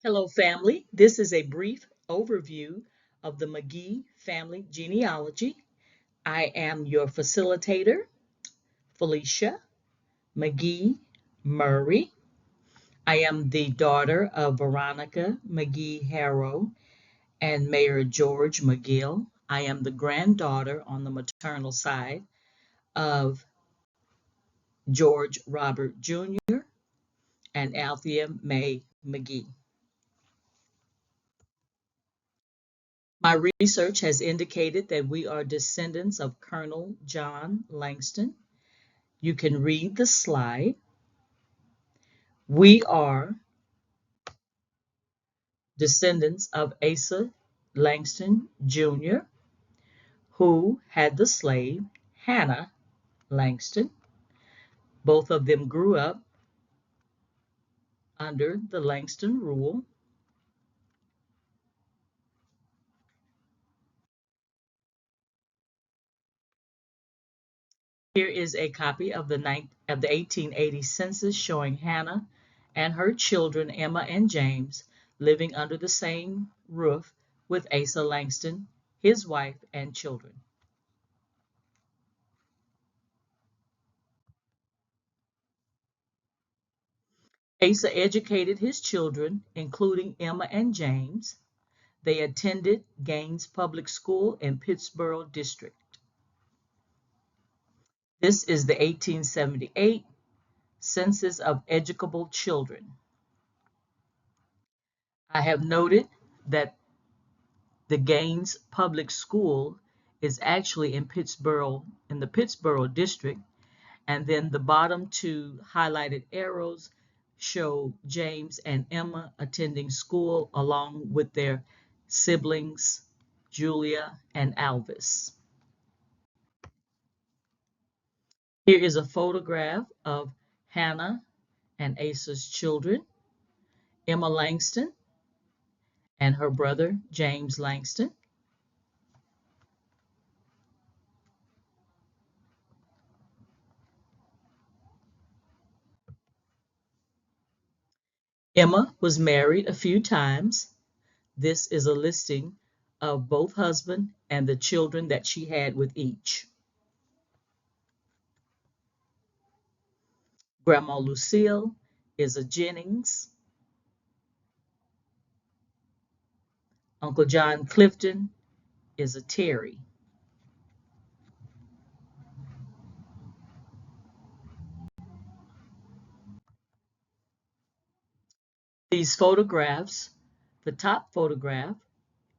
Hello, family. This is a brief overview of the McGee family genealogy. I am your facilitator, Felicia McGee-Murray. I am the daughter of Veronica McGee-Harrow and Mayor George McGill. I am the granddaughter on the maternal side of George Robert Jr. and Althea Mae McGee. My research has indicated that we are descendants of Colonel John Langston. You can read the slide. We are descendants of Asa Langston Jr., who had the slave Hannah Langston. Both of them grew up under the Langston rule. Here is a copy of the 1880 census showing Hannah and her children, Emma and James, living under the same roof with Asa Langston, his wife, and children. Asa educated his children, including Emma and James. They attended Gaines Public School in Pittsboro District. This is the 1878 Census of Educable Children. I have noted that the Gaines Public School is actually in Pittsboro, in the Pittsboro district, and then the bottom two highlighted arrows show James and Emma attending school along with their siblings, Julia and Alvis. Here is a photograph of Hannah and Asa's children, Emma Langston and her brother, James Langston. Emma was married a few times. This is a listing of both husband and the children that she had with each. Grandma Lucille is a Jennings. Uncle John Clifton is a Terry. These photographs, the top photograph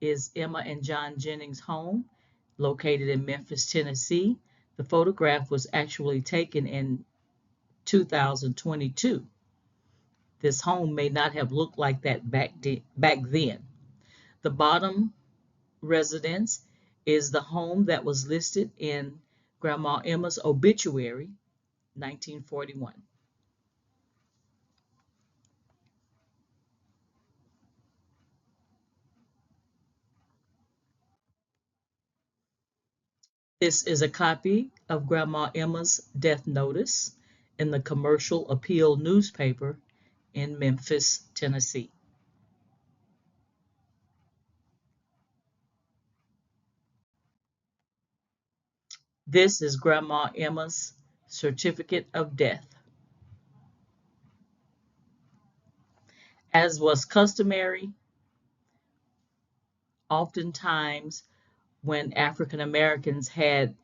is Emma and John Jennings' home located in Memphis, Tennessee. The photograph was actually taken in 2022. This home may not have looked like that back then. The bottom residence is the home that was listed in Grandma Emma's obituary, 1941. This is a copy of Grandma Emma's death notice in the Commercial Appeal newspaper in Memphis, Tennessee. This is Grandma Emma's certificate of death. As was customary, oftentimes when African Americans had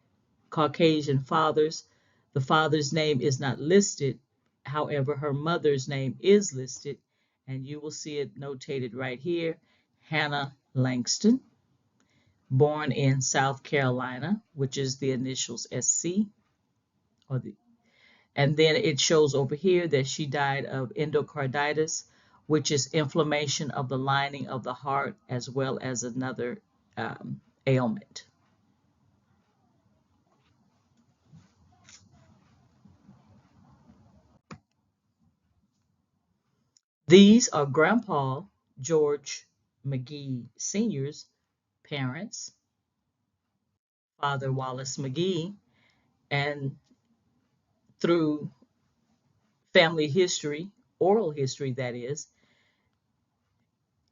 Caucasian fathers, the father's name is not listed. However, her mother's name is listed, and you will see it notated right here, Hannah Langston, born in South Carolina, which is the initials SC, and then it shows over here that she died of endocarditis, which is inflammation of the lining of the heart, as well as another ailment. These are Grandpa George McGee Sr.'s parents, Father Wallace McGee, and through family history, oral history that is,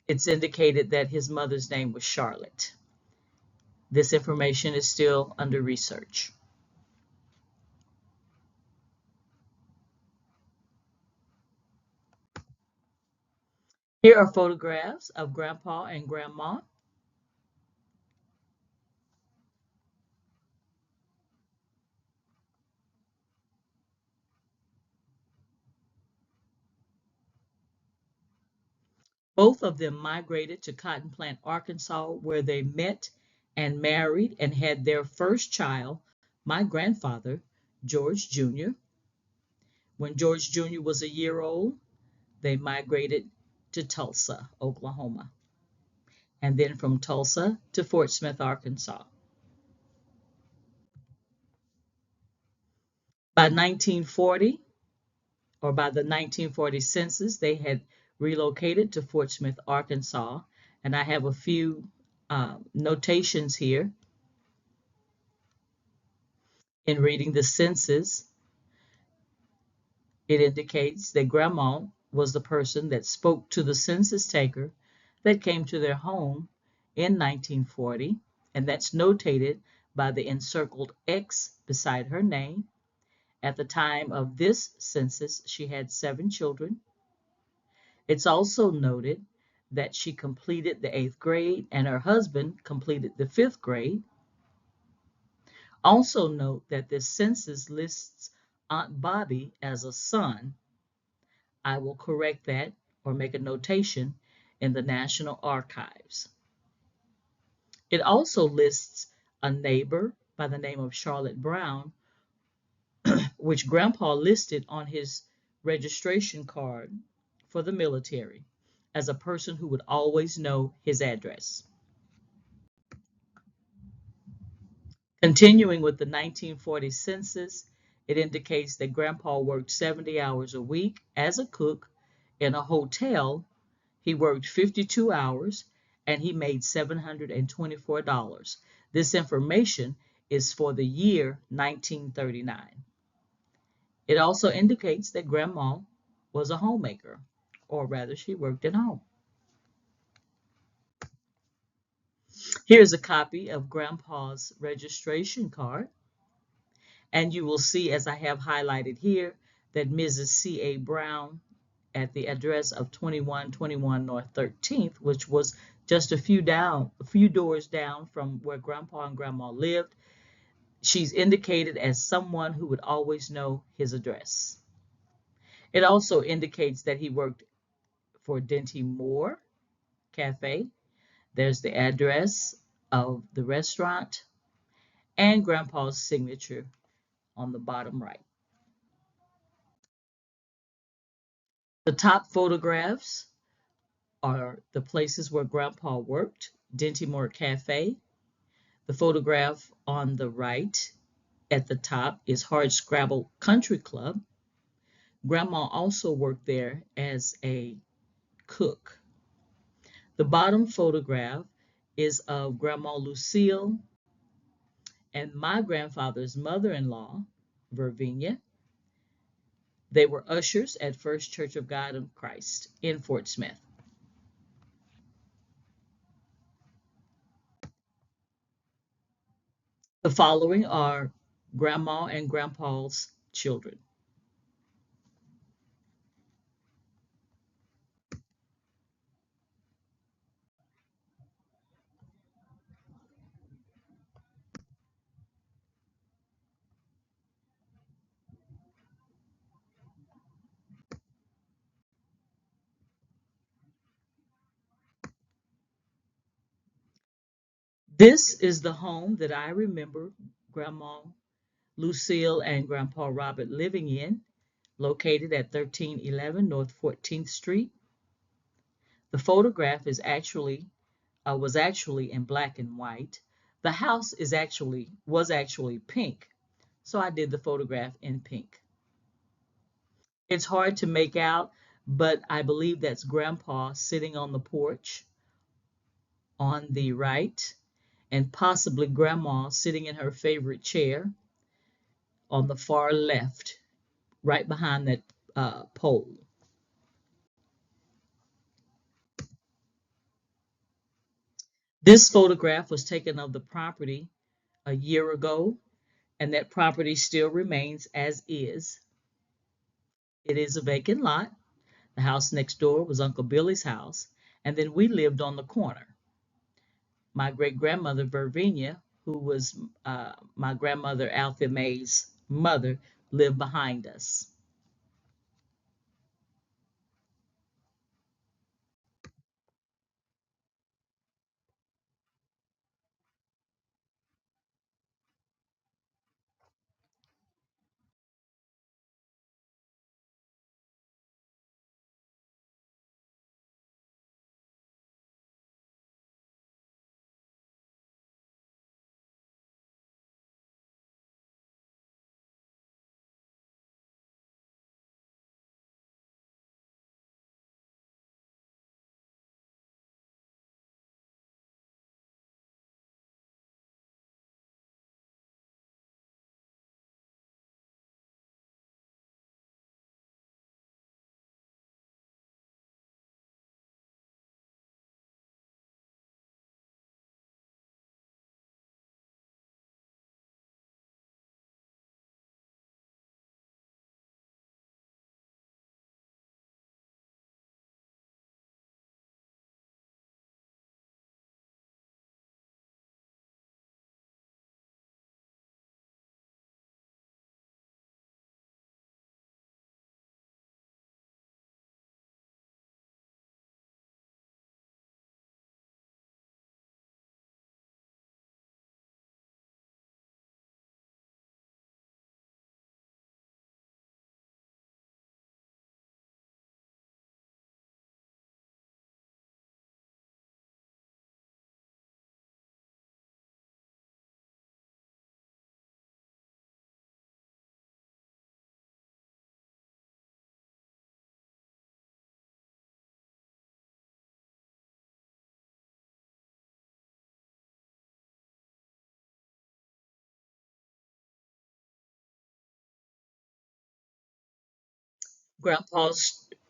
It's indicated that his mother's name was Charlotte. This information is still under research. Here are photographs of Grandpa and Grandma. Both of them migrated to Cotton Plant, Arkansas, where they met and married and had their first child, my grandfather, George Jr. When George Jr. was a year old, they migrated to Tulsa, Oklahoma, and then from Tulsa to Fort Smith, Arkansas. By 1940, or by the 1940 census, they had relocated to Fort Smith, Arkansas, and I have a few notations here in reading the census. It indicates that Grandma was the person that spoke to the census taker that came to their home in 1940, and that's notated by the encircled X beside her name. At the time of this census, she had 7 children. It's also noted that she completed the 8th grade and her husband completed the 5th grade. Also note that this census lists Aunt Bobby as a son. I will correct that or make a notation in the National Archives. It also lists a neighbor by the name of Charlotte Brown, which Grandpa listed on his registration card for the military as a person who would always know his address. Continuing with the 1940 census, it indicates that Grandpa worked 70 hours a week as a cook in a hotel. He worked 52 hours and he made $724. This information is for the year 1939. It also indicates that Grandma was a homemaker, or rather, she worked at home. Here's a copy of Grandpa's registration card, and you will see, as I have highlighted here, that Mrs. C.A. Brown at the address of 2121 North 13th, which was just a few doors down from where Grandpa and Grandma lived. She's indicated as someone who would always know his address. It also indicates that he worked for Denty Moore Cafe. There's the address of the restaurant and Grandpa's signature on the bottom right. The top photographs are the places where Grandpa worked: Denty Moore Cafe. The photograph on the right at the top is Hardscrabble Country Club. Grandma also worked there as a cook. The bottom photograph is of Grandma Lucille and my grandfather's mother-in-law, Vervinia. They were ushers at First Church of God of Christ in Fort Smith. The following are Grandma and Grandpa's children. This is the home that I remember Grandma Lucille and Grandpa Robert living in, located at 1311 North 14th Street. The photograph was actually in black and white. The house was actually pink, so I did the photograph in pink. It's hard to make out, but I believe that's Grandpa sitting on the porch on the right, and possibly Grandma sitting in her favorite chair on the far left, right behind that pole. This photograph was taken of the property a year ago, and that property still remains as is. It is a vacant lot. The house next door was Uncle Billy's house, and then we lived on the corner. My great grandmother, Vervinia, who was my grandmother, Althea May's mother, lived behind us. Grandpa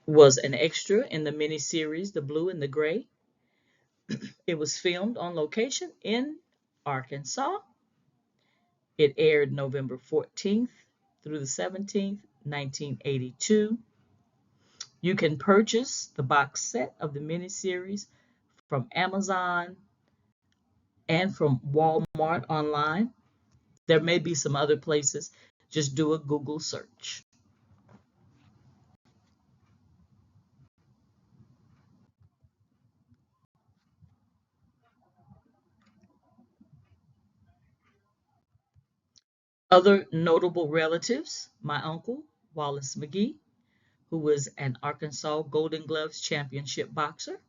was an extra in the miniseries The Blue and the Gray. It was filmed on location in Arkansas. It aired November 14th through the 17th, 1982. You can purchase the box set of the miniseries from Amazon and from Walmart online. There may be some other places. Just do a Google search. Other notable relatives, my uncle, Wallace McGee, who was an Arkansas Golden Gloves championship boxer.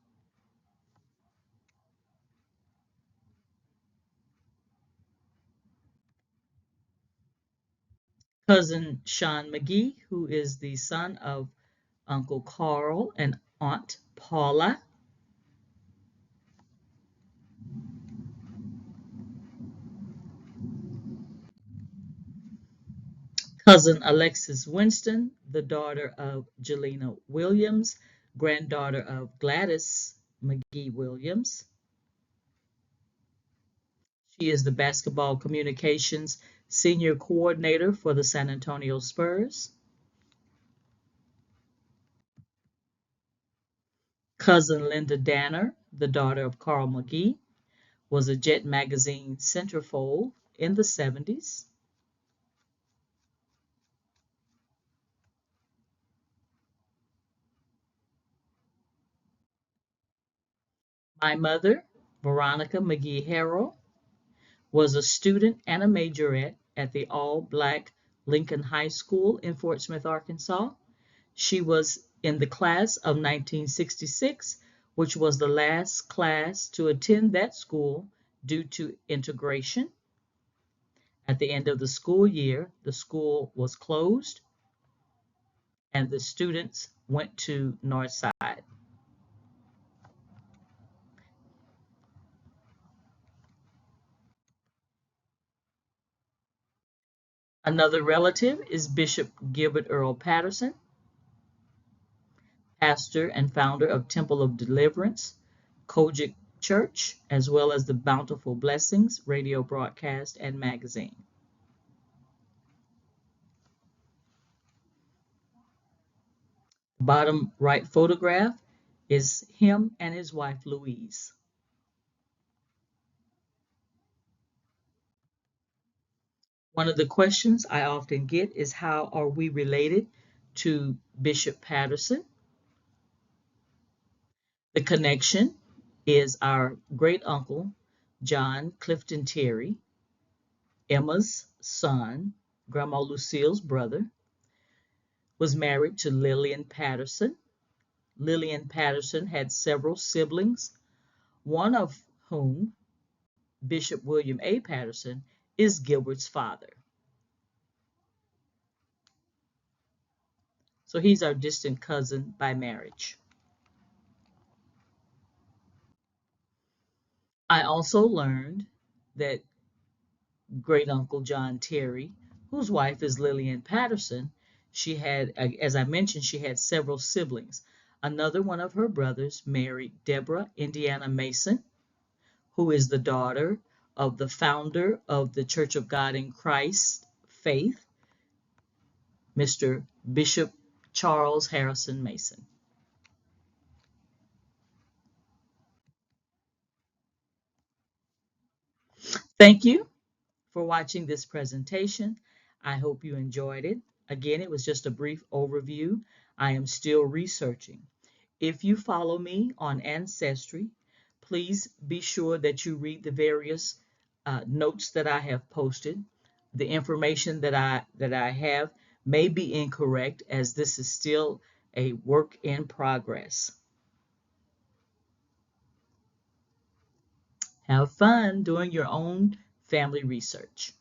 Cousin Sean McGee, who is the son of Uncle Carl and Aunt Paula. Cousin Alexis Winston, the daughter of Jelena Williams, granddaughter of Gladys McGee Williams. She is the basketball communications senior coordinator for the San Antonio Spurs. Cousin Linda Danner, the daughter of Carl McGee, was a Jet magazine centerfold in the 70s. My mother, Veronica McGee Harrell, was a student and a majorette at the all-black Lincoln High School in Fort Smith, Arkansas. She was in the class of 1966, which was the last class to attend that school due to integration. At the end of the school year, the school was closed and the students went to Northside. Another relative is Bishop Gilbert Earl Patterson, pastor and founder of Temple of Deliverance, Kojic Church, as well as the Bountiful Blessings radio broadcast and magazine. The bottom right photograph is him and his wife Louise. One of the questions I often get is, how are we related to Bishop Patterson? The connection is our great uncle, John Clifton Terry, Emma's son, Grandma Lucille's brother, was married to Lillian Patterson. Lillian Patterson had several siblings, one of whom, Bishop William A. Patterson, is Gilbert's father. So he's our distant cousin by marriage. I also learned that great uncle John Terry, whose wife is Lillian Patterson, she had, as I mentioned, she had several siblings. Another one of her brothers married Deborah Indiana Mason, who is the daughter of the founder of the Church of God in Christ faith, Mr. Bishop Charles Harrison Mason. Thank you for watching this presentation. I hope you enjoyed it. Again, it was just a brief overview. I am still researching. If you follow me on Ancestry, please be sure that you read the various notes that I have posted. The information that I have may be incorrect, as this is still a work in progress. Have fun doing your own family research.